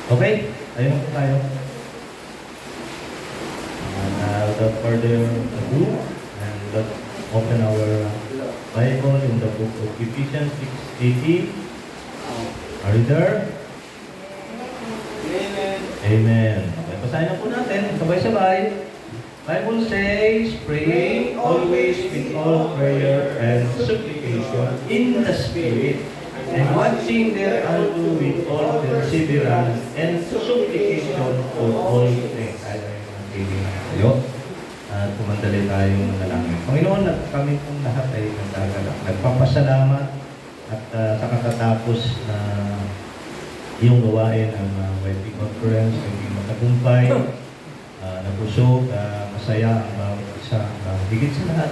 Okay? Tayo na po tayo. Without further ado, and let's open our Bible in the book of Ephesians 6:18. Are you there? Amen. Amen. Okay, basahin na po natin. Sabay-sabay. Bible says, praying always with all prayer and supplication in the Spirit, and watching thereunto with all perseverance and supplication for all things. Tayo ay magiging tayo. At kumandali tayong manalangin. Panginoon, kami pong lahat ay nagpapasalamat at sa katatapos na iyong gawain ang YP conference, naging matagumpay, nabusog, masaya ang bawat isa. Higit sa lahat,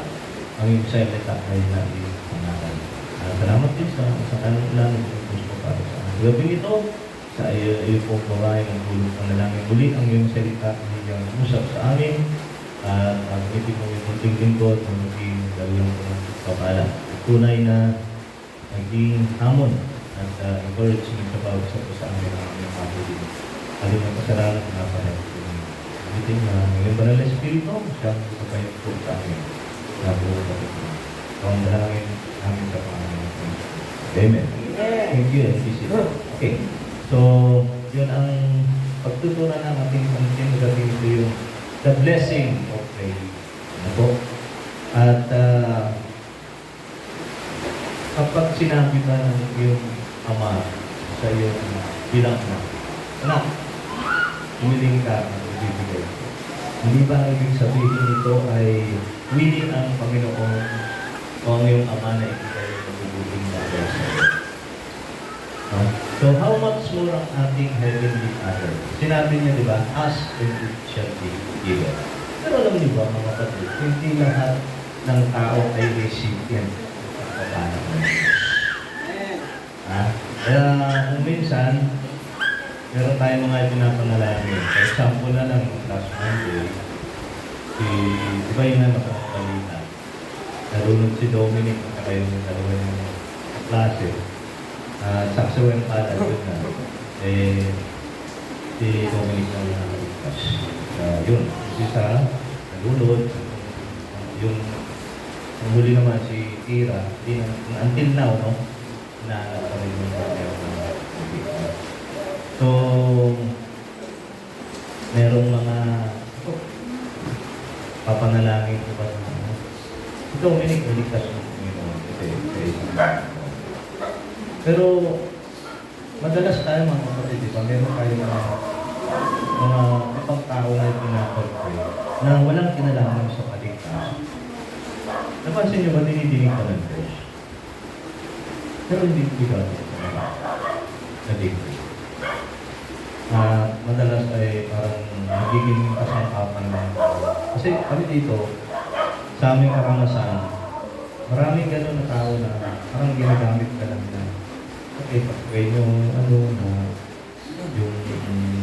ang iyong salita ay natin pangalan. Salamat din sa kanulan ng gusto para sa amin. Gabing ito, sa iyo po gawain ang tulong panalangin. Muli ang iyong salita ay iyong usap sa amin. At ang ibig mong ipunting lingkod ang maging dalawang kapala. Tunay na naging hamon at encouragement sa bawat isa po sa amin ang aming kapatid. Aling ang pasalamat na parang bitin na ngayon banal na Espiritu, siyang kapayat po sa amin na buong kapatid. Ang dalangin namin sa Panginoon. Amen. Thank you. Okay. So, yun ang pagtutunan ng ating pangkin gabi ito yung the blessing of praying. Ano po? At kapag sinabi ba ng iyong ama sa iyong bilang anak, umiling ka at ibibigay. Hindi ba ang ibig sabihin nito ay willing ang Panginoon o ang iyong ama na ibigay ng mabubuting bagay sa iyo? So how much more ang ating Heavenly Father? Sinabi niya, di ba, ask and it shall be given. Pero alam niyo ba, mga kapatid, hindi lahat ng tao ay recipient ng kapala ng Diyos. Kaya kung minsan, meron tayong mga pinapanalangin. For example na lang, last Monday, di ba yun na nakapalita? Narunod si Dominic at saka yung dalawa yung klase. Saksawan pala yun na. Si Dominic na nakaligtas. Yun, isa, nagulod. Yung huli naman si Ira, until now, no? Inaanap pa rin yung so, merong mga papanalangin ko ba na si Dominic, naligtas mo pero madalas tayo mga kapatid, di ba? Meron tayo mga ibang tao na pinapag-pray na walang kinalaman sa kaligtasan. Napansin niyo ba dinidinig ka ng Diyos? Pero hindi ba nag-pray? Madalas ay parang nagiging kasangkapan ng kasi kami dito, sa aming karanasan, maraming gano'n na tao na parang ginagamit ka lang na okay, pag-pray nyo, yung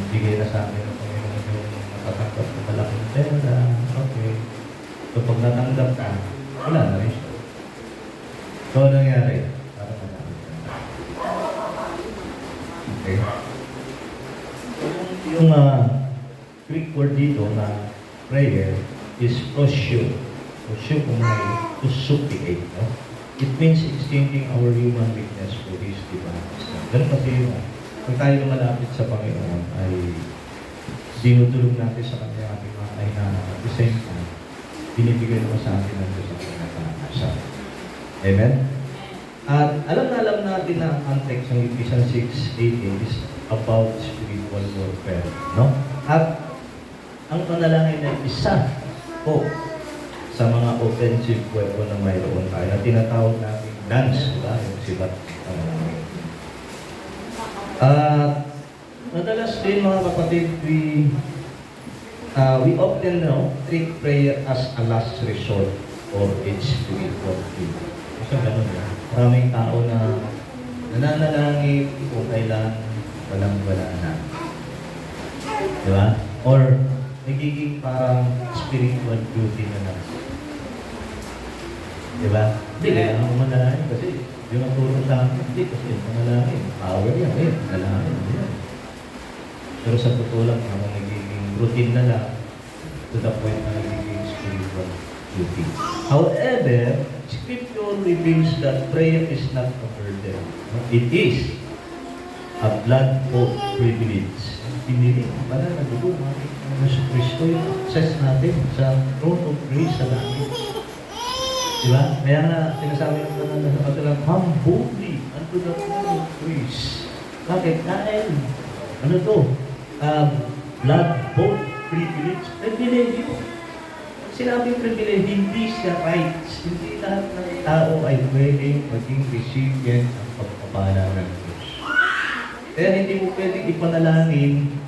bigay na sa amin ng Panginoon yung natatanggap ng malaking pera, okay. So pag natanggap ka, wala na rin siya. So ano nangyari? Para magamit ka. Okay. Yung quick word dito na prayer is prosyo. Prosyo kung may to supplicate, no? It means exchanging our human weakness for His divine wisdom. Ganun kasi yun. Kung tayo lumalapit sa Panginoon ay dinudulog natin sa Kanya ating mga kahinaan at the same time, binibigay naman sa atin ang Diyos ang pinag-asa. Amen? At alam natin na ang context ng Ephesians 6:18 is about spiritual warfare. No? At ang panalangin ay isa po sa mga offensive weapon na mayroon tayo na tinatawag natin dance, diba? Yung sibat. Madalas din mga kapatid, we often treat prayer as a last resort or its spiritual tool. Kasi ganun yan. Maraming tao na nananalangin kung kailan walang-wala na. Diba? Or nagiging parang spiritual duty na lang. Diba? Hindi, kailangan mo manalangin kasi yung ang tulong sa akin, hindi kasi manalangin. Power yan, manalangin. Pero sa totoo lang, parang nagiging routine na lang to the point na nagiging spiritual duty. However, Scripture reveals that prayer is not a burden. It is a blood-bought privilege. Pinili ang banal na dugo ng ating Panginoon Kristo yung access natin sa throne of grace sa langit. Diba? Kaya nga, sinasabi ng banal na kapatulang, come boldly unto the throne of grace. Bakit? Dahil, ano to? Blood-bought privilege. Privilege yun. Sinabing privilege, hindi siya rights. Hindi lahat ng tao ay pwedeng maging recipient ng pagpapala ng Diyos. Kaya hindi mo pwedeng ipanalangin.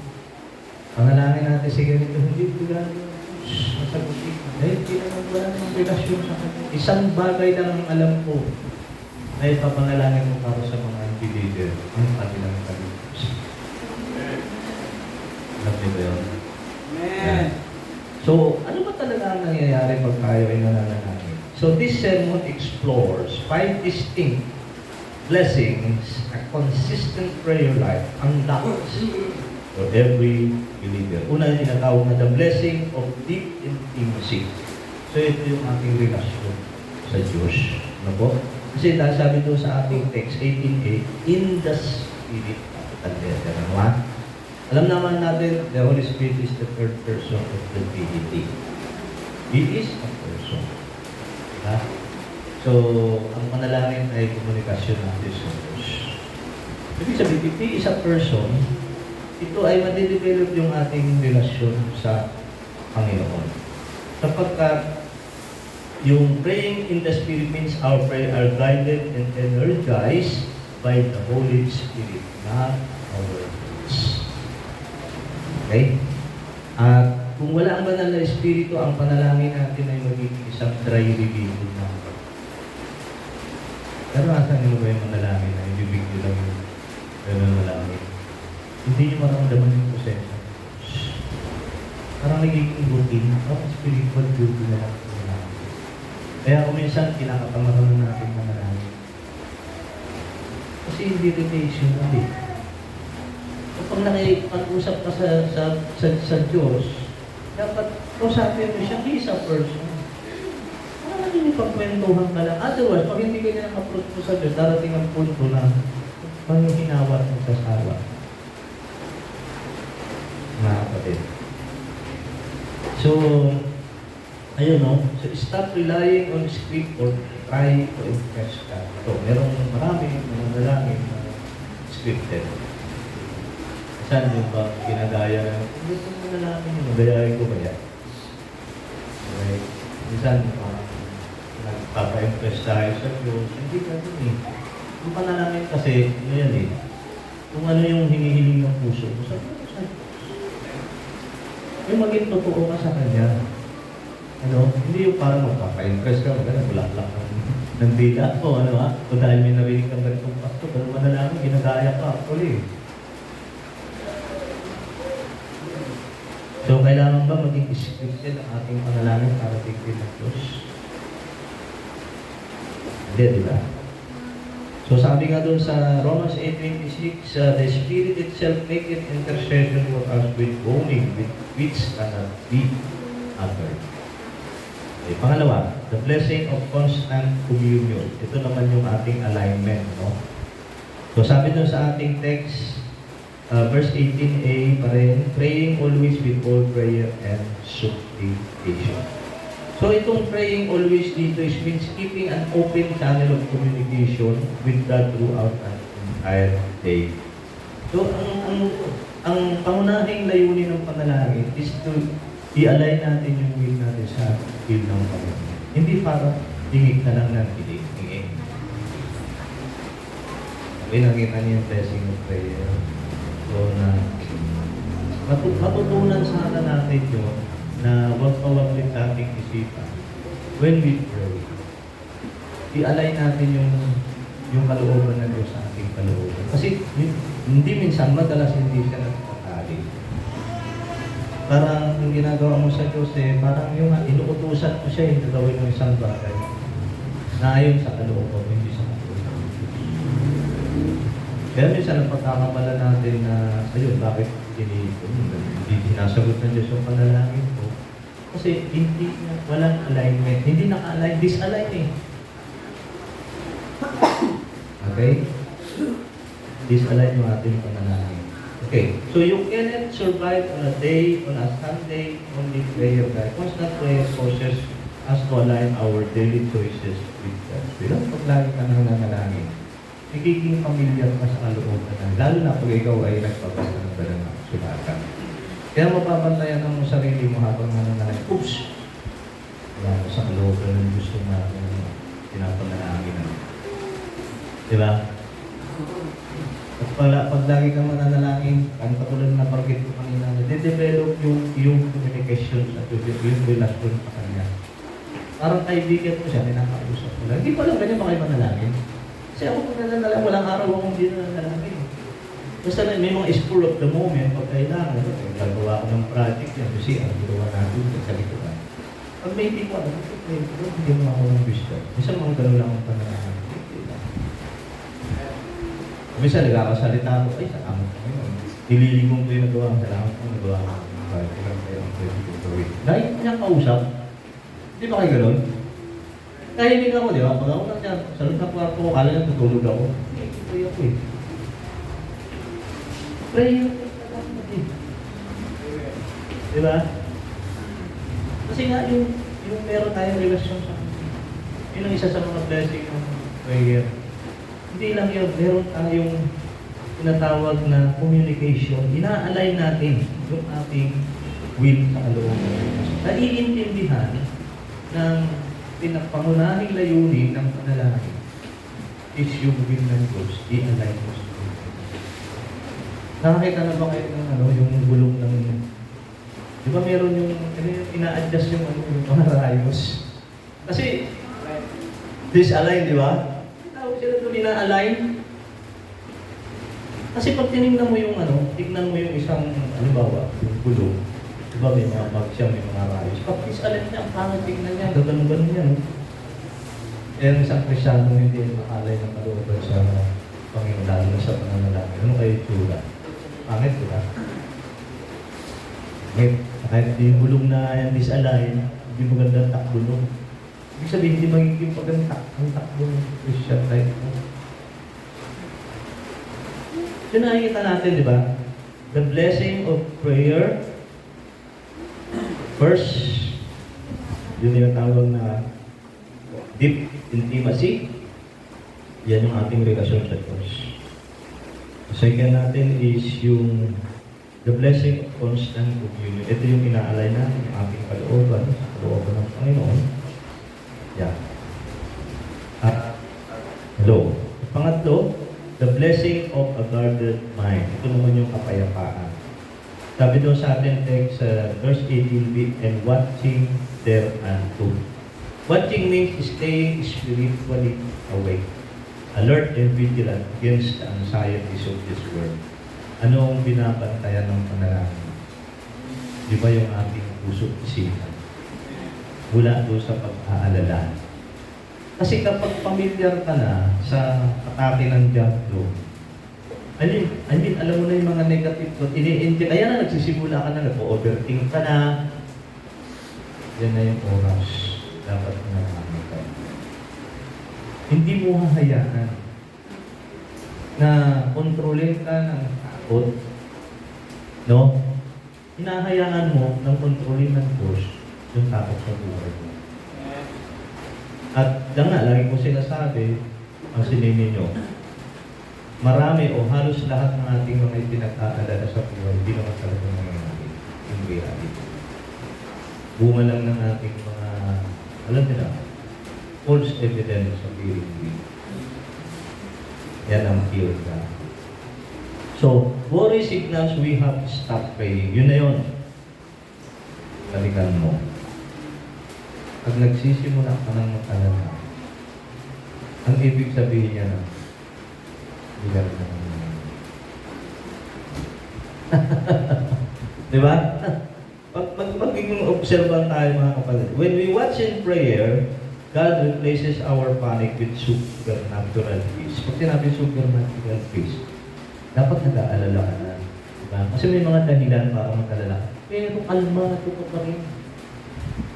Panalangin natin sa ganito, hindi ko gano'n yung Diyos masagutin. Dahil hindi naman wala namang relasyon sa kanya. Isang bagay lang ang alam ko na ipapanalangin mo para sa mga believer ang kanilang kaligtas. Alam niyo ba yun? Amen. So, ano ba talaga ang nangyayari pag tayo ay nananalangin? So, this sermon explores 5 distinct blessings, a consistent prayer life, ang lakas for every believer. Una yung tinatawag na the blessing of deep intimacy. So, ito yung ating relasyon sa Diyos. Ano po? Kasi sabi doon sa ating text 18a, in the Spirit, capital letter. Ano ba? Alam naman natin, the Holy Spirit is the third person of the Trinity. He is a person. Diba? So, ang panalangin ay komunikasyon natin sa Diyos. Ibig sabihin, if He is a person, ito ay madidevelop yung ating relasyon sa Panginoon. Sapagkat yung praying in the Spirit means our prayer are guided and energized by the Holy Spirit, not our words. Okay? At kung wala ang banal na Espiritu, ang panalangin natin ay magiging isang dry religion na. Pero asan nyo ba yung manalangin na ibibig nyo lang yung manalangin? Hindi nyo maramdaman yung proseso. Parang nagiging routine. Spiritual duty na lang. Kaya kung minsan, kinakapamaran natin manalangin. Kasi hindi relational eh. Kapag nakipag-usap ka sa Diyos, dapat kausapin mo siya, he is a person. Parang hindi pagkwentuhan ka lang. Otherwise, pag hindi ka niya nakaprot mo sa Diyos, darating ang punto na panghinawa at magsasawa. Mga kapatid. So, ayun no, so stop relying on Scripture, try to impress God. So, merong maraming manalangin na scripted. Saan yung ba ginagaya na, hindi ko manalangin yun, magayain ko kaya? Okay. Minsan, nagpapa-impress tayo sa Diyos, hindi ka dun eh. Yung panalangin kasi, ano yan eh, kung ano yung hinihiling ng puso mo, sabi ko sa Diyos. Yung maging totoo ka sa Kanya, ano, hindi yung parang magpapa-impress ka, bulaklak ng dila o ano ha, o dahil may narinig kang ganitong pasto, pero manalangin, ginagaya ka actually. So, kailangan ba maging scripted ang ating panalangin para tigil ng Diyos? Hindi, di ba? So, sabi nga doon sa Romans 8:26, the Spirit itself maketh intercession for us with groaning, which cannot be uttered. Okay, pangalawa, the blessing of constant communion. Ito naman yung ating alignment, no? So, sabi doon sa ating text, verse 18a pa rin, praying always with all prayer and supplication. So itong praying always dito is means keeping an open channel of communication with God throughout an entire day. So ang pangunahing layunin ng panalangin is to i-align natin yung will natin sa will ng Panginoon. Hindi para hingig na lang ng hingig. Okay, nakita niyo yung blessing of prayer. So, na matutunan sana natin yun na huwag pawaglit sa ating isipan when we pray. I-align natin yung kalooban ng Diyos sa ating kalooban. Kasi hindi minsan, madalas hindi siya nagtatali. Parang yung ginagawa mo sa Diyos parang yung inuutusan mo siya yung gagawin ng isang bagay na ayon sa kalooban, hindi sa kalooban. Kaya minsan ang pagkakamala natin na, ayun, bakit hindi sinasagot ng Diyos yung panalangin ko. Kasi hindi walang alignment. Hindi naka-align, disalign eh. Okay? Disalign yung ating panalangin. Okay, so you cannot survive on a day, on a Sunday, only prayer guide. Constant prayer forces us to align our daily choices with God. Bilang pag lagi ka nang nanalangin, nagiging familiar ka sa kalooban na, lalo na pag ikaw ay nagpapasa ng banal na sulatan. Kaya mapapantayan ang sarili mo habang nananalangin. Oops! Wala sa kalooban ng gusto natin pinapanalangin na. Diba? At pag lagi kang mananalangin, ang katulad na pargit ko kanina, nade-develop yung communication at yung relasyon sa kanya. Parang kaibigan ko siya, ninakausap ko lang. Hindi pa lang ganyan makay manalangin. Kasi ako pag nananalangin, walang araw akong hindi nananalangin. Basta na may mga spur of the moment, pag kailangan, gagawa ko ng project yan, kasi ang ginawa natin sa likuran. Pag may hindi ko alam, hindi mo ako ng wisdom. Minsan mga gano'n lang ang panalangin. Minsan nagkakasalita ako, ay salamat ko ngayon. Nililigong ko yung nagawa, salamat ko nagawa ko. Kailangan kayo ang pwede ko gawin. Dahil niya kausap, hindi ba kayo gano'n? Tahimik ako, di ba? Pag ako lang siya, sa loob ng kwarto ko, kala niya tutulog ako. Pray ako eh. Pray ako eh. Di ba? Kasi nga yung meron tayong relasyon sa kanya. Yun ang isa sa mga blessing ng prayer. Hindi lang yun, meron tayong tinatawag na communication. Ina-align natin yung ating will sa kalooban. Naiintindihan ng pinagpangunahing layunin ng panalangin is yung will ng Diyos, i-align mo sa Diyos. Nakakita na ba kayo ng yung gulong ng... Di ba meron yung ina-adjust yung mga rayos? Kasi, disalign, di ba? Tawag sila doon ina-align. Kasi pag tinignan mo yung tignan mo yung isang, halimbawa, yung gulong, diba may mga mag-siya, may mga rayos. Pag disalign niya, ang pangit tignan niya, gano'n-gano'n yan. Kaya isang Kristyano hindi makalay ng kalooban sa Panginoon, lalo na sa pananalangin. Ano kayo tsura? Pangit, diba? Kahit yung gulong na yan disalign, hindi maganda ang takbo nun. Ibig sabihin, hindi magiging paganda ang takbo ng Christian life mo. So nakikita natin, di ba? The blessing of prayer. First, yun yung tawag na deep intimacy. Yan yung ating relasyon sa Diyos. Second natin is yung the blessing of constant communion. Ito yung ina-align natin, yung ating kalooban, sa kalooban ng Panginoon. Yeah. Hello. Pangatlo, the blessing of a guarded mind. Ito naman yung kapayapaan. Sabi doon sa ating text, verse 18b, and watching thereunto. Watching means staying spiritually awake, alert and vigilant against the anxieties of this world. Ano ang binabantayan ng panalangin? Di ba yung ating puso isipan? Mula doon sa pag-aalala. Kasi kapag familiar ka na sa atake ng diablo, alam mo na yung mga negative thought, kaya na nagsisimula ka na, nag-overthink ka na, yan na yung oras. Dapat na namin ka. Hindi mo hahayaan na kontrolin ka ng takot, no? Hinahayaan mo ng kontrolin ng Diyos yung takot sa buhay mo. At lang nga, lagi ko sinasabi, ang sinini nyo, marami o halos lahat ng ating mga ipinag-aalala sa buhay, hindi naman talaga nangyayari yung reality. Bunga lang ng ating mga, alam nila, false evidence of hearing. Yan ang fear ka. So, worry signals we have to stop praying. Yun na yun. Balikan mo. Pag nagsisimula ka ng matalala, ang ibig sabihin niya na, bilang na di ba? Pag observan tayo mga kapatid. When we watch in prayer, God replaces our panic with supernatural peace. Pag sinabi supernatural peace, dapat nag-aalala ka na. Kasi may mga dahilan para mag-alala. Pero kalmado ka pa rin.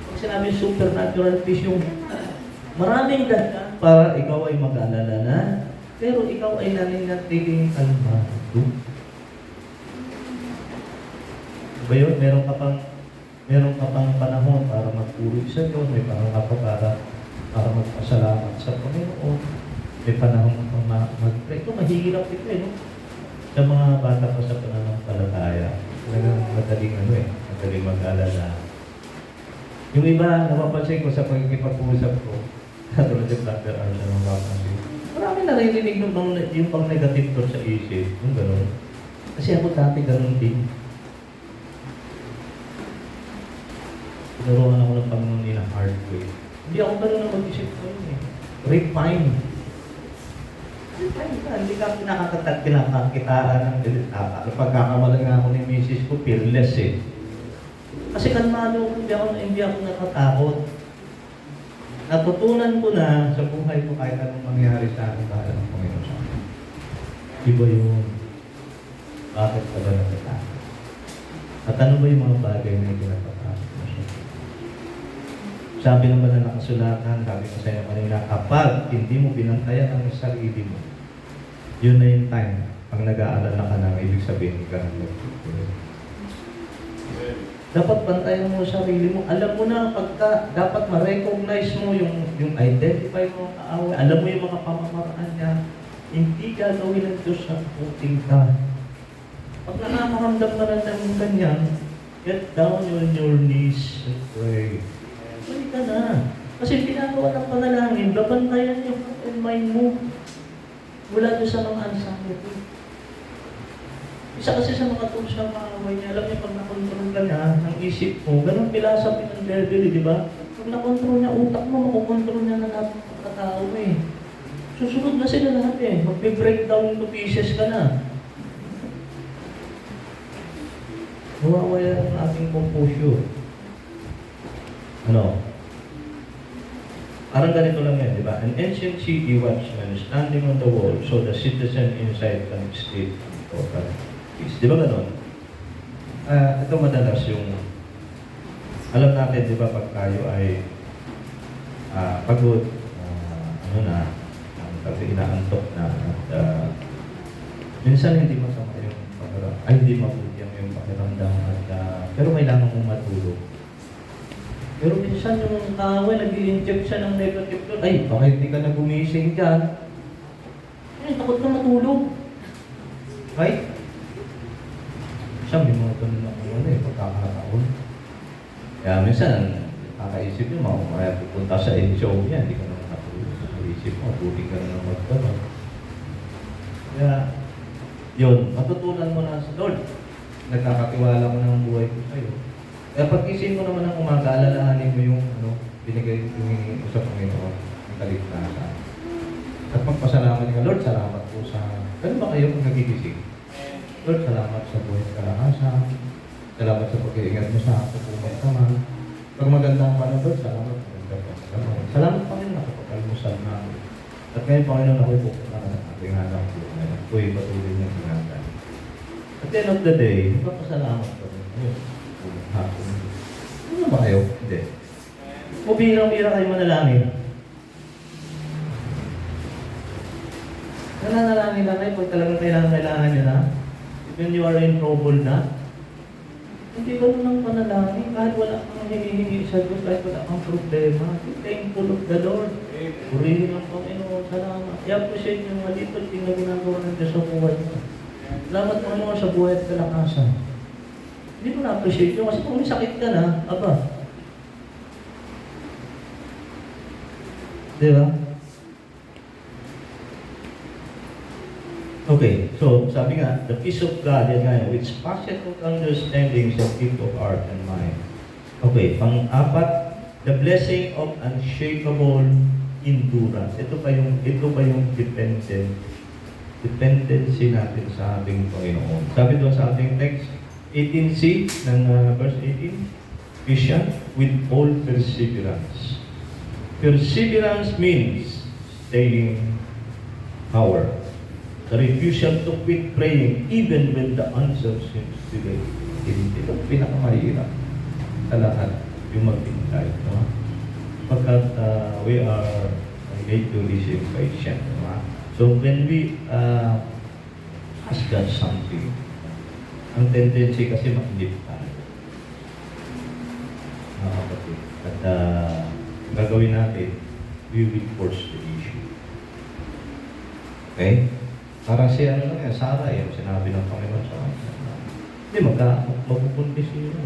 Pag sinabi supernatural peace, yung maraming dahilan para ikaw ay mag-alala na, pero ikaw ay nananatiling kalmado. Ba yun? Meron ka pang panahon para magpuri sa Diyos, may panahon ka pa para magpasalamat sa Panginoon, may panahon ka pang mag-pray. Ito, mahihirap ito no? Sa mga bata pa sa pananampalataya, talagang madaling mag-alala. Yung iba, napapansin ko sa pagkikipag-uusap ko, katulad yung Dr. Arsa ng Bapansin, marami naririnig yung pang negative thought sa isip, yung gano'n. Kasi ako dati gano'n din. Tinuruan ako ng Panginoon in a hard way. Hindi ako gano'n na mag-isip ko yun eh. Refine. Refine ka. Hindi ka pinakakitaan ng pagkakamalan nga ako ni Mrs. ko, fearless eh. Kasi kalmado ko, hindi ako natatakot. Natutunan ko na sa buhay ko kahit anong mangyari sa akin, bahala ng Panginoon sa akin. Iba yun. Bakit ka ba natatakot? At ano ba yung mga bagay na hindi natatakot? Sabi naman na nakasulatan, sabi ko sa inyo kanina, kapag hindi mo binantayan ang sarili mo, yun na yung time. Pag nag-aalala ka na, ibig sabihin ka ng nagtutulog. Dapat bantayan mo sarili mo. Alam mo na pagka dapat ma-recognize mo yung identify mo ang kaaway. Alam mo yung mga pamamaraan niya. Hindi gagawin ng Diyos sa puting ka. Pag nakakaramdam na rin ng ganyan, get down on your knees and pray. Pray ka na. Kasi pinagawa ng panalangin, babantayan yung heart and mind mo. Mula doon sa mga anxiety. Isa kasi sa mga tools ng kaaway niya, alam niya pag nakontrol ka na ng isip mo, ganun philosophy ng devil, di ba? Pag nakontrol niya utak mo, makukontrol niya na lahat ng pagkatao eh. Susunod na sila lahat eh. Magbe-breakdown into pieces ka na. Nawawala ang ating composure. Ano? Parang ganito lang yan, di ba? An ancient city watchman standing on the wall so the citizen inside can escape total peace. Di ba ganon? Ito madalas yung alam natin, di ba, pag tayo ay pagod, kasi inaantok na at minsan hindi masama yung pakiramdam, hindi mabuti yung pakiramdam pero kailangan mong matulog. Pero minsan yung kaaway, nag-i-inject siya ng negative thought. Ay, bakit hindi ka na gumising dyan? Ay, takot na matulog. Right? Siya, may mga ganun na pagkakataon. Kaya minsan, kakaisip nyo, kaya pupunta sa show niya, hindi ka naman natulog. Naisip mo, buti ka na naman magkaroon. Kaya, yun, matutunan mo na sa Lord. Nagkakatiwala ko ng buhay ko sa'yo. Kaya pag-isip mo naman ng umaga, alalahanin mo yung binigay yung sa Panginoon, yung kaligtasan. At magpasalamat ka, Lord, salamat po sa... Ganun ba kayo kung nagigising? Lord, salamat sa buhay at kalakasan. Salamat sa pag-iingat mo sa kapag naman. Pag maganda ang panahon, Lord, salamat. Salamat Panginoon, nakapag-almusal namin. At ngayon, Panginoon, ako'y pupunta na sa ating hanap po. Ako'y patuloy niyang ginagawa. At the end of the day, magpapasalamat ko rin. Ayun. Hapon. Ano ba kayo? Hindi. O bihirang-bihira kayo manalangin. Nananalangin lang kayo pag talagang kailangan nyo na. When you are in trouble na. Hindi ka nang panalangin. Kahit wala kang hinihingi sa Diyos, kahit wala kang problema. Be thankful of the Lord. Purihin ang Panginoon. Salamat. I-appreciate yung malipat yung na ginagawa ng Diyos sa buhay mo. Salamat Panginoon sa buhay at kalakasan. Hindi mo na-appreciate yun kasi kung may sakit ka na, aba. Di ba? Okay, so sabi nga, the peace of God, yan nga, which passeth all understanding shall keep of heart and mind. Okay, pang-apat, the blessing of unshakable endurance. Ito ba yung dependency natin sa ating Panginoon. Sabi doon sa ating text, 18c ng verse 18, Christian, with all perseverance. Perseverance means staying power. The refusal to quit praying even when the answer seems delayed. Ito ang pinakamahirap sa lahat, yung maghintay. No? Pagkat we are made to receive patient. No? So when we ask God something, ang tendency kasi makinip tayo. Mga kapatid. At gagawin natin, we will force the issue. Okay? Parang si ano lang yan, Sarah, yung sinabi ng Panginoon sa kanya. Hindi, magpupunti siya.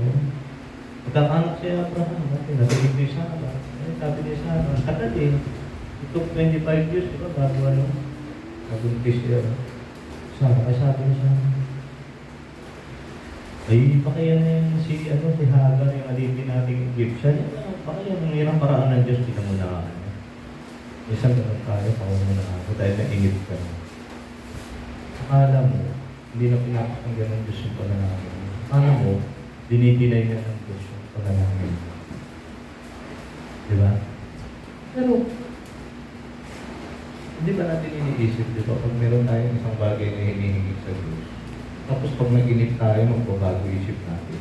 Magkakanak si Abraham. Natinig ni Sarah. Sabi ni Sarah, tagal eh. It took 25 years, di ba? Bago ano, nabuntis siya. Sarah, ay sabi ni Sarah. Ay, baka yan yung si Hagar, yung alipin nating Egyptian. Baka yan yung hirang paraan ng Diyos, pinamunaan. Isang ganun tayo, pamunaan ako dahil nainip ka. Akala mo, hindi na pinapakinggan ng Diyos yung panalangin. Akala mo, dinidinay na ng Diyos yung panalangin. Di ba? Pero, hindi ba natin iniisip, di ba? Pag meron tayong isang bagay na hinihingi sa Diyos, tapos pag naginip tayo, magbabago isip natin.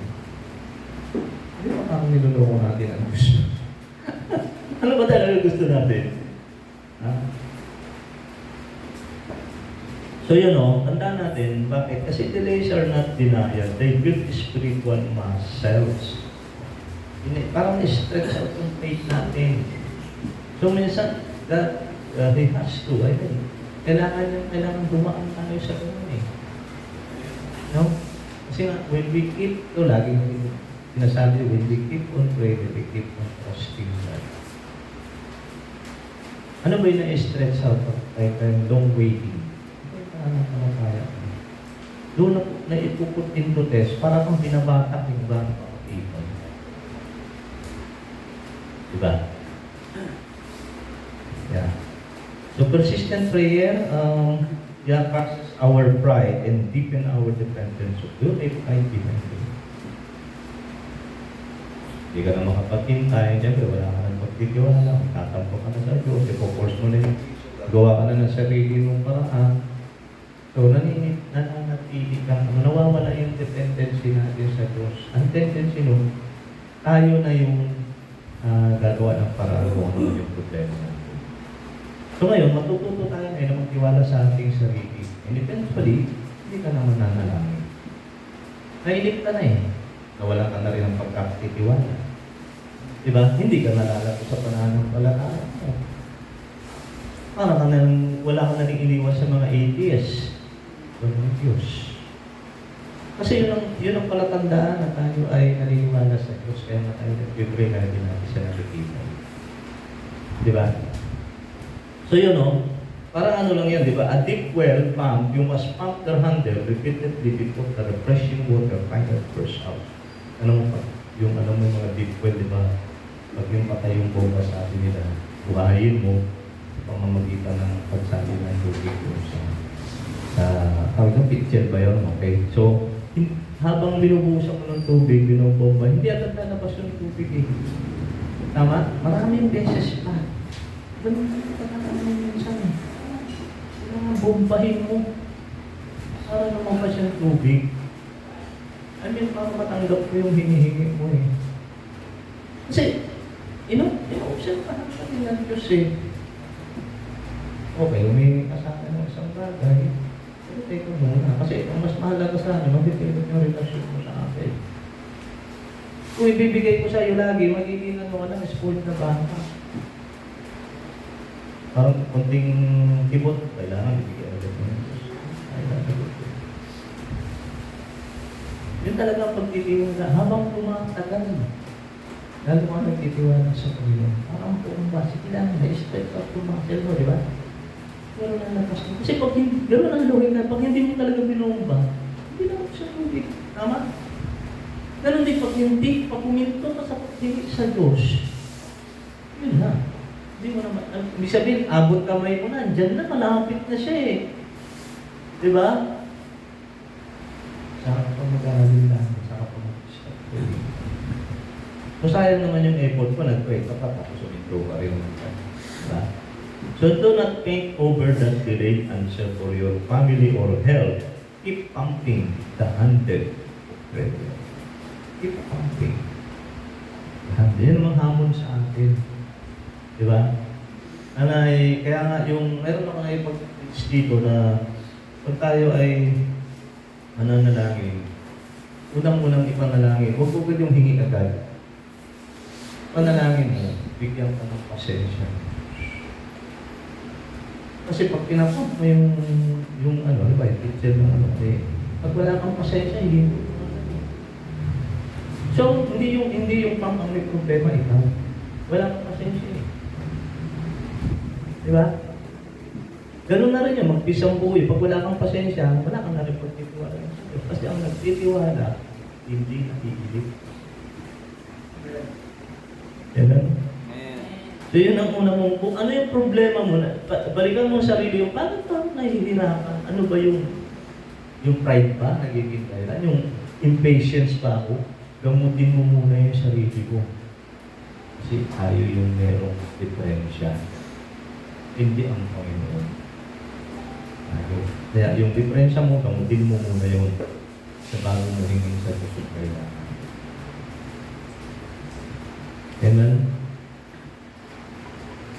Hindi ba parang niloloko natin ang Diyos? Ano ba talaga gusto natin? Ha? So yun o, tandaan natin, bakit? Kasi delays are not denial. They build spiritual muscles. Parang stretch out yung faith natin. So minsan, that he has to, I mean, kailangan dumaan tayo sa ganun eh. No? Kasi nga, when we keep, ito lagi sinasabi, when we keep on praying, we keep on trusting God. Ano ba yung na-stretch out of time, long waiting? Ano kaya? Doon na ipuput into test para kang binabatak yung ibang pag-ipan. Diba? Yeah. So persistent prayer, crushes our pride and deepen our dependence. So don't have pride dependence. Hindi ka na makapaghintay, siyempre wala ka na pagtitiwala, tatampo ka na sa Diyos, ipo-force mo na yung gawa ka na ng sarili mong paraan. So, nananatili ka, nawawala yung dependency natin sa Diyos. Ang tendency nun, tayo na yung gagawa ng paraan kung ano yung problema natin. So ngayon, matututo tayo na magtiwala sa ating sarili. And eventually, hindi ka naman nanalangin. Nainip ka na eh. Nawala ka na rin ang pagkakatiwala. Diba? Hindi ka nalalako sa pananampalataya. Para ka nang, wala ka na rin iniwan sa mga atheists. Ng Diyos. Kasi yun ang palatandaan na tayo ay naniniwala sa Diyos. Kaya na tayo nag-pray na din natin sa nakikita. Diba? So yun o, parang ano lang yan, di ba? A deep well pump, you must pump the handle repeatedly before the refreshing water finally bursts out. Ano mo pa? Yung mga deep well, di ba? Pag yung patay yung bomba, sabi nila, buhayin mo sa pamamagitan ng pagsabi ng tubig yung tawag ng picture ba yun? Okay. So, habang binubuhusan mo ng tubig, binubomba, hindi agad lalabas yung tubig eh. Tama? Maraming beses pa. Ganun yung minsan eh. Kailangan bombahin mo para lumabas yung tubig. I mean, para matanggap mo yung hinihingi mo eh. Kasi, ino-observahan ka rin ng Diyos eh. Okay, humingi ka sa akin ng isang bagay. Pero teka muna. Kasi ang mas mahalaga sa akin, mag-develop yung relasyon mo sa akin. Kung ibibigay ko sa iyo lagi, magiging walang spoiled na bata. Parang konting kibot, kailangan bibigyan ulit mo. Yun talaga ang pagtitiwala. Habang tumatagal, lalo ka nagtitiwala sa Panginoon. Parang buong base, kailangan na-stretch out yung muscle mo, di ba? Pero nalakas mo. Kasi pag hindi, gano'n ang luhin na, pag hindi mo talaga binomba, hindi na ako sa tubig. Tama? Ganon din pag hindi, pag puminto ka sa pagtingin sa Diyos, yun na. Hindi mo naman, ibig sabihin, abot kamay mo na, andyan na, malapit na siya eh. Di ba? Saka pa mag-aaral lang, saka pa mag-stop. So sayang naman yung effort ko, nag-pray ka pa, tapos umintro ka rin. Diba? So So do not think over that delayed answer for your family or health. Keep pumping the 100 prayer. Keep pumping. Yan ang hamon sa atin. Di ba? Kaya nga yung, meron ako na ipag-teach dito na pag tayo ay mananalangin, unang-unang ipanalangin, huwag ko yung hingi agad. Panalangin mo, bigyan ka ng pasensya. Kasi pag pinapump mo yung ano ba, yung picture ng ano, pag wala kang pasensya, hindi mo. So, hindi yung pump ang may problema, ikaw. Wala kang pasensya eh. Di ba? Ganun na rin yan, magpisang buhay. Pag wala kang pasensya, wala kang na rin pagtitiwala. Kasi ang nagtitiwala, hindi nakikilig. Yan. So yun ang una mong, kung ano yung problema mo, balikan mo sa sarili yung, bakit pa nahihirapan? Ano ba yung pride ba, nagiging dahilan? Yung impatience pa ako? Gamutin mo muna yung sarili ko. Kasi tayo yung merong diferensya. Hindi ang Panginoon. Kaya yung diferensya mo, gamutin mo muna yun sa bago mo hingin sa Diyos kailangan. Amen?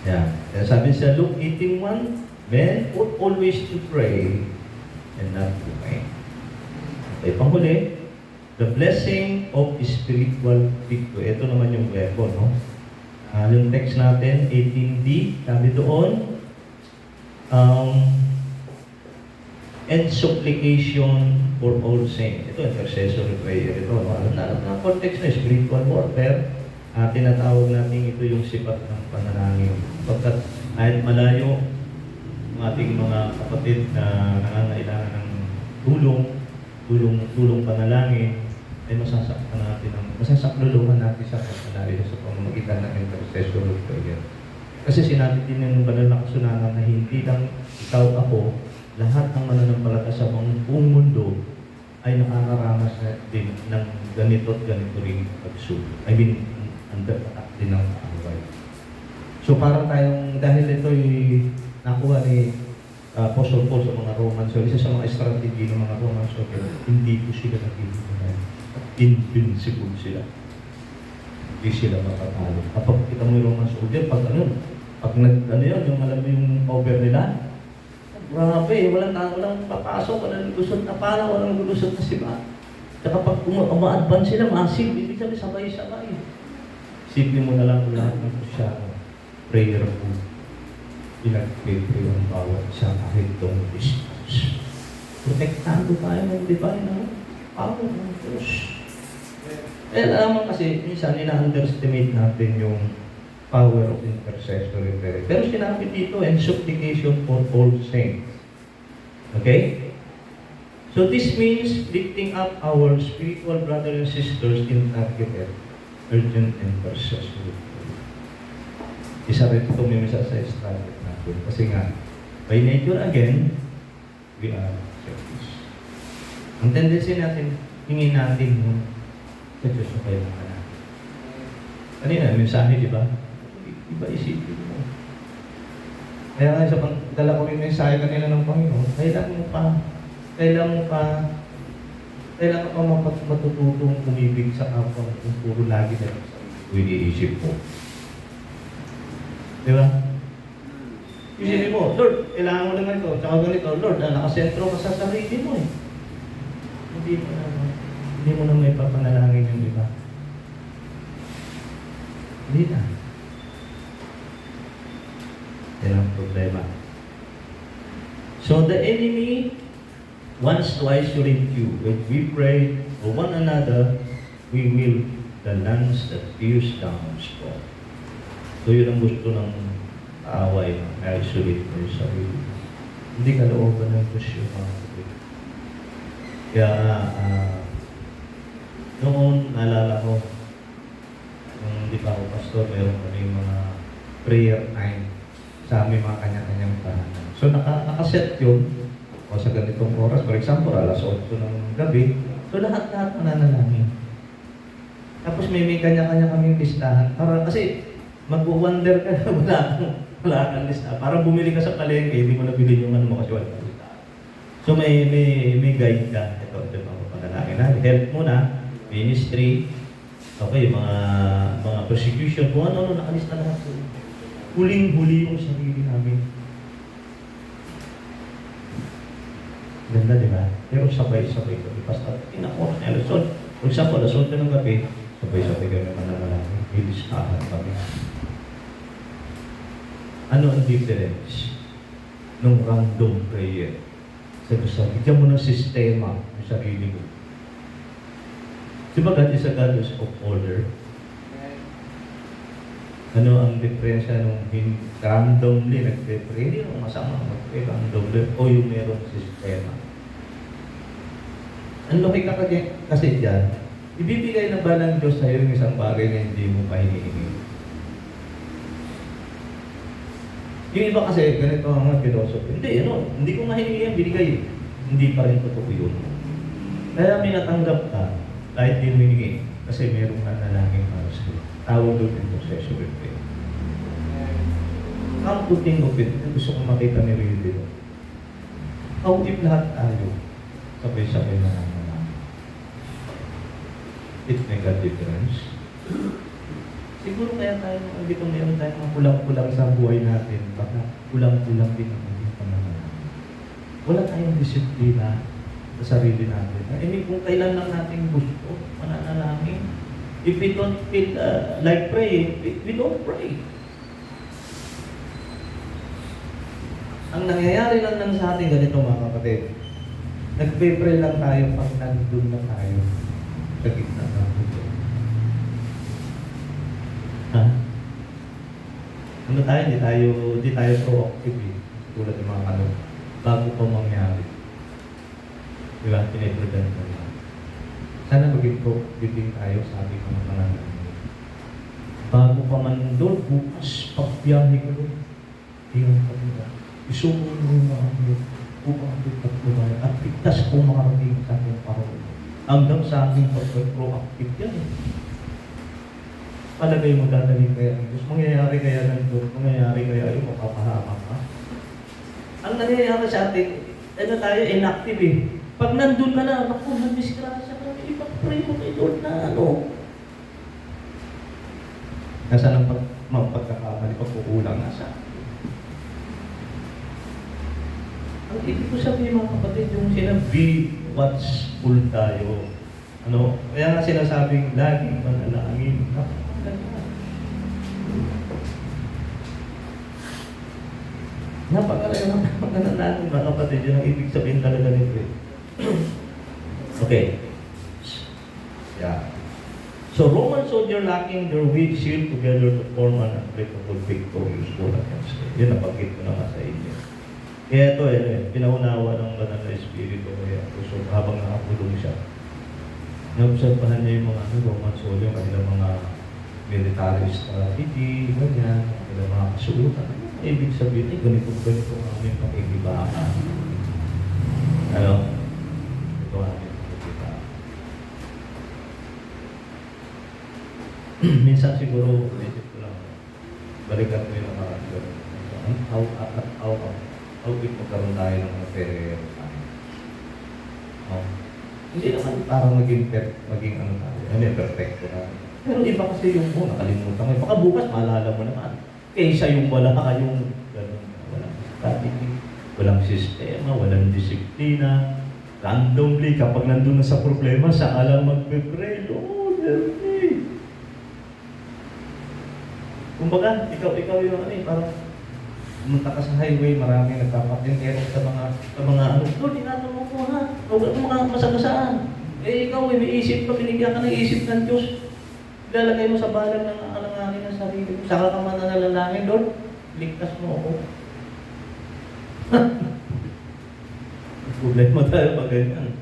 Yeah. Kaya sabi sa Luke 18:1, men ought always to pray and not to faint. Okay, panghuli, the blessing of spiritual victory. Ito naman yung verbo, no? Yung text natin, 18b, sabi doon, and supplication for all saints. Ito, intercessory prayer. Ito, alam na context na, spiritual warfare. Tinatawag natin ito yung sipat ng panalangin. Pagkat kahit malayo ang ating mga kapatid na nangangailangan ng tulong panalangin, ay masasakluluhan natin sa pagpalayo sa pamamagitan ng intercessory prayer. Kasi sinabi din ng banal na kasunatan na hindi lang ikaw, ako, lahat ng mananampalataya sa buong mundo ay nakakaranas din ng ganito at ganito rin pagsubok. I mean, under attack din ng kaaway. So parang tayong, dahil ito'y nakuha ni Apostle Paul sa mga Romans, so isa sa mga strategy ng mga Romans, so hindi po sila naghihiwalay. Invincible sila. Hindi sila matatalo. Kapag kita mo yung Romans soldier, pag yun, yung alam mo yung over nila, grabe, walang papasok, walang lusot na pala, walang lusot na siba. At kapag uma-advance sila, massive, ibig sabihin sabay-sabay. Simple mo na lang lahat ng Kristyano, prayer po. Pinag-pray ang bawat isang kahitong distance. Protektado tayo ng divine na power ng Diyos. Kaya naman kasi, minsan ina-underestimate natin yung power of intercessory prayer. Pero sinabi dito, and supplication for all saints. Okay? So this means lifting up our spiritual brothers and sisters in targeted, urgent intercessory prayer. Isa rin itong may misa sa strategy natin. Kasi nga, by nature again, we are selfish. Ang tendency natin, hingin natin mo sa Diyos na kailangan natin. Kanina, mensahe, di ba? Iba isipin mo. Kaya nga, sa dala ko rin mensahe kanina ng Panginoon, kailangan mo pa matututong umibig sa kapwa kung puro lagi na sa iniisip mo. Di ba? Isipin mo, Lord, kailangan mo naman ito, tsaka ganito, Lord, nakasentro ka sa sarili mo eh. Hindi mo na may papanalangin yung iba. Hindi na. Yan ang problema. So the enemy wants to isolate you. When we pray for one another, we will the lance that pierce down strong. So yun ang gusto ng away, isolate mo yung sarili. Hindi ka looban ng Diyos yung mga kapatid. Kaya noon, naalala ko, nung hindi pa ako pastor, meron kami mga prayer time sa aming mga kanya-kanyang tahanan. So nakaset yun, o sa ganitong oras, for example, alas 8 ng gabi, so lahat-lahat mananalangin. Tapos may kanya-kanya kaming listahan. Para, kasi mag-wonder ka na, Wala kang lista. Para bumili ka sa palengke, hindi mo nabili yung ano mo kasi wala kang lista. So may guide ka. Ito yung mga panalangin na. Help muna, ministry, okay, mga persecution, kung ano nakalista lahat. Huling-huli yung sarili namin. Ganda, di ba? Pero sabay-sabay kami. Basta tinako na lasod. For example, lasod ka ng gabi, sabay-sabay kami manalangin. May listahan kami. Ano ang difference ng random prayer? Sa bigyan mo ng sistema ng sarili mo. Diba God is a God of order? Ano ang diferensya nung randomly nagpe-pray? Hindi naman masama mag-pray randomly o yung merong sistema. Ang logika kasi dyan, ibibigay na ba ng Diyos sa'yo yung isang bagay na hindi mo pa hinihingi? Yung iba kasi, ganito ang mga philosophy. Hindi ko mahihingi yan, binigay. Hindi pa rin totoo yun. Kaya may natanggap ka, kahit di mo hiningi, kasi merong nanalangin para sa'yo. Tawag doon yung procession with prayer. Ang puting of it, gusto kong makita ni Rio dito. How if lahat tayo, sabay-sabay na naman. It make a difference. Siguro kaya tayo, hindi kung meron tayong mga kulang-kulang sa buhay natin, baka kulang-kulang din ang ating pananalangin. Wala tayong disiplina sa sarili natin. I mean, kung kailan lang natin gusto, mananalangin. If we don't feel like praying, we don't pray. Ang nangyayari lang sa atin ganito mga kapatid, nagpe-pray lang tayo pag nandun na tayo sa gitna ng buhay. Ha? Ano tayo? Hindi tayo proactive eh. Tulad ng mga bago pa mangyari. Di ba? Piniprevent mo lang. Sana maging proactive tayo sa ating mga pananalangin. Bago pa man doon, bukas, pagbiyahe ko doon. Tingnan ka nila. Isuko mo yung mga amit upang ating pagbuhay at pigtas kung makarating sa ating parol. Hanggang sa ating pag-proactive yan. Palagay mo dadalhin kaya ng Diyos. Mangyayari kaya ng Diyos. Mangyayari kaya yung mapapahamak ka. Ang nangyayari sa atin, tayo inactive eh. Pag nandun ka na, naku, nandisgrasya ka na, ipag-pray mo kay Lord na Nasaan ang pagkakamali, pagkukulang nasa? Ang ibig ko sabihin mga kapatid, yung sinabi, watchful tayo. Kaya nga sinasabing, laging manalangin. Napakalaga ng pananalangin mga kapatid, yun ang ibig sabihin talaga nito. Okay. Yeah. So Roman soldier locking their weak shield together to form an unbreakable victorious wall against it. Yun nabanggit ko na nga sa inyo. Kaya ito pinaunawa ng banal na espiritu kaya so habang nakakulong siya. Naobserbahan niya yung mga Roman soldier, kanilang mga military strategy, ganyan, kanilang mga kasuotan. Ibig sabihin, ganito ang aming pakikibahan. Ito ang aming pakikibahan. Minsan siguro, isip ko lang, balikan ko yung nakakagod. How if magkaroon tayo ng mga prayer time? Hindi naman parang maging tayo. Perfecto na. Pero iba kasi yung nakalimutan ko. Baka bukas maalala mo naman. Kaysa yung wala kayong gano'n, walang strategy, walang sistema, walang disiplina. Randomly, kapag nandun na sa problema, sa alam magpe-pray, Lord, help me. Kumbaga, ikaw yung parang pumunta ka sa highway, maraming nagpapatinterok sa mga Lord, inato mo ko ha, huwag mga masagasaan. Ikaw may isip ka, binigyan ka ng isip ng Diyos. Ilalagay mo sa balang ng alanganin ng sarili mo. Saka ka man nanalangin, Lord, ligtas mo ako. Problema tayo pag ganyan.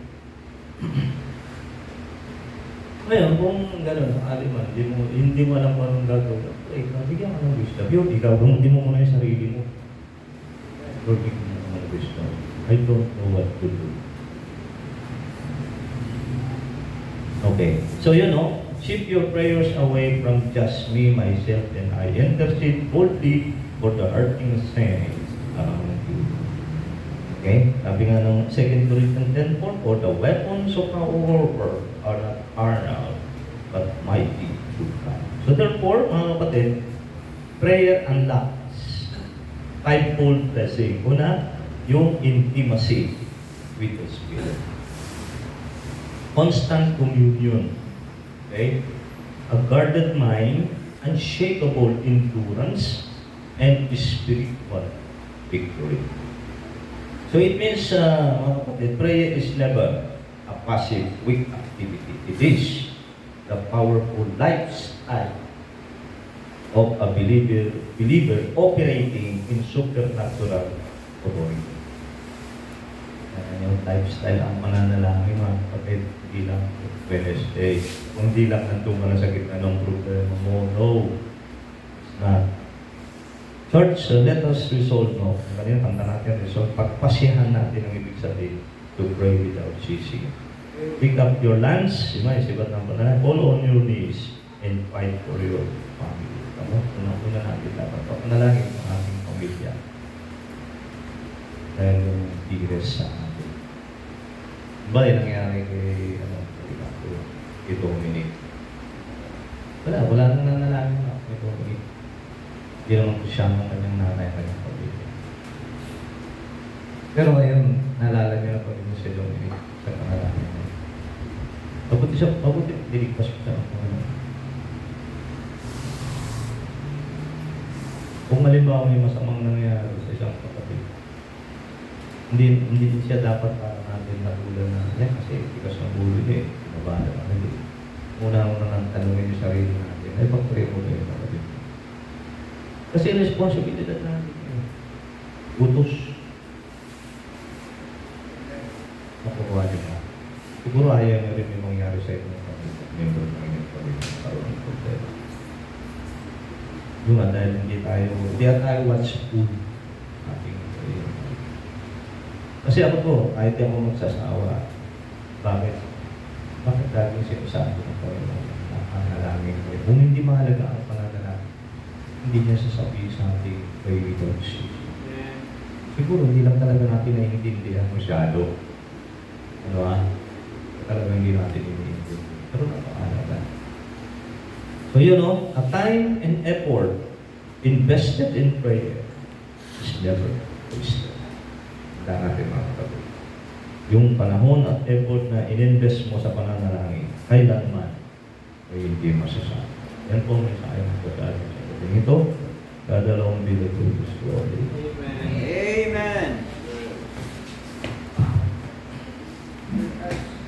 Ngayon, kung gano'n, man, hindi mo alam kung anong gagawin. Bigyan ka ng wisdom. Ikaw, hindi mo muna yung sarili mo. Lord, bigyan mo ng wisdom. I don't know what to do. Okay. So, shift your prayers away from just me, myself, and I. Intercede boldly for the earthing saints around you. Okay? Sabi nga ng 2 Corinthians 10:4, for the weapons of our warfare are not carnal, but mighty through God. So therefore, mga kapatid, prayer unlocks fivefold blessing. Una, yung intimacy with the Spirit. Constant communion. Okay? A guarded mind, unshakable endurance, and spiritual victory. So it means, mga kapatid, prayer is never a passive, weak activity. It is the powerful lifestyle of a believer operating in supernatural authority. Yung lifestyle ang mananalangin, mga kapatid, hindi lang Wednesday. Kung hindi lang nandun ka na sa gitna ng problema mo, no. It's not. Church, let us resolve, no? Kanina, kanta natin, resolve. Pagpasyahan natin ang ibig sabihin to pray without ceasing. Pick up your lance, isibat ng panalangin, fall on your knees, and fight for your family. Unang-una natin dapat panalangin ang ating pamilya. Dahil yung tigres sa atin. Ba yung nangyari kay Dominic? Wala nang nanalangin na kay Dominic. Hindi naman po siya ng kanyang nanay at kanyang pamilya. Pero ngayon, naalala niya na pag-ibig si Dominic sa panalangin niya. Mabuti, diligtas ko siya. Kung malimbawa may masamang nangyayari sa isang kapatid, hindi siya dapat para natin natulan na yan kasi tigas ng ulo niya eh. Mabala ka na din. Una-una nang tanungin yung sarili natin, ay pag-pray mo kayo kapatid. Kasi responsibilidad natin yun. Utos. Makukuha niyo na. Siguro ayaw niyo rin yung mangyari sa inyong kapatid. Member ng inyong kapatid. Karoon ng problema. Yung dahil hindi tayo watchful ating prayer. Kasi ako po, kahit di ako magsasawa, bakit laging sinasabi ng Panginoon na panalangin ko? Kung hindi mahalaga ang panalangin, hindi niya sasabihin sa ating pray without ceasing. Siguro hindi lang talaga natin naiintindihan masyado. Ano talaga hindi natin naiintindihan. Pero napakahalaga. So a time and effort invested in prayer is never wasted. Hindi natin mga kapatid. Yung panahon at effort na in-invest mo sa pananalangin, kailanman ay hindi masasabi. Yan po may sa akin ng pagkakas sa kapatid. Ito, kadalawang bilang ko gusto. Amen. Amen.